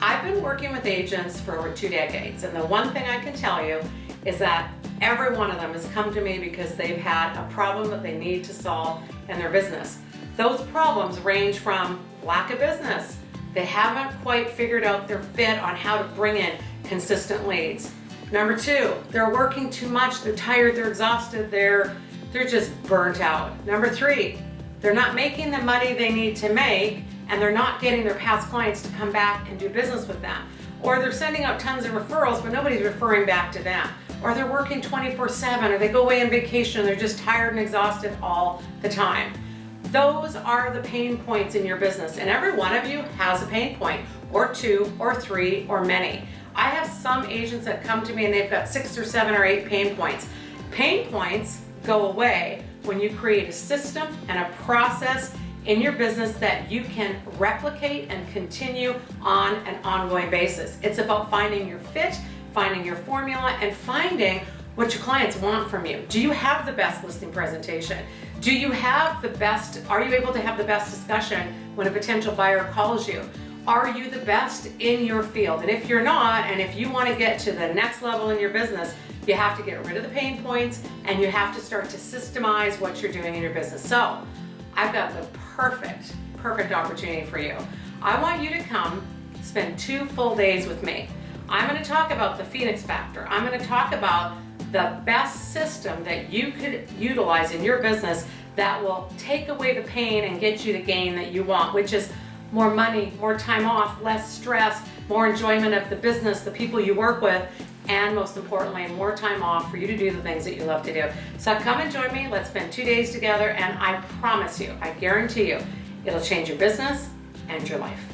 I've been working with agents for over 2 decades, and the one thing I can tell you is that every one of them has come to me because they've had a problem that they need to solve in their business. Those problems range from lack of business. They haven't quite figured out their fit on how to bring in consistent leads. Number 2, they're working too much, they're tired, they're exhausted, they're just burnt out. Number 3, they're not making the money they need to make, and they're not getting their past clients to come back and do business with them. Or they're sending out tons of referrals, but nobody's referring back to them. Or they're working 24/7, or they go away on vacation, and they're just tired and exhausted all the time. Those are the pain points in your business, and every one of you has a pain point, or 2, or 3, or many. I have some agents that come to me and they've got 6 or 7 or 8 pain points. Pain points go away when you create a system and a process in your business that you can replicate and continue on an ongoing basis. It's about finding your fit, finding your formula, and finding what your clients want from you. Do you have the best listing presentation? Do you have the best, are you able to have the best discussion when a potential buyer calls you? Are you the best in your field? And if you're not, and if you want to get to the next level in your business, you have to get rid of the pain points and you have to start to systemize what you're doing in your business. So I've got the perfect opportunity for you. I want you to come spend 2 full days with me. I'm going to talk about the Phoenix Factor. I'm going to talk about the best system that you could utilize in your business that will take away the pain and get you the gain that you want, which is more money, more time off, less stress, more enjoyment of the business, the people you work with, and most importantly, more time off for you to do the things that you love to do. So come and join me. Let's spend 2 days together, and I promise you, I guarantee you, it'll change your business and your life.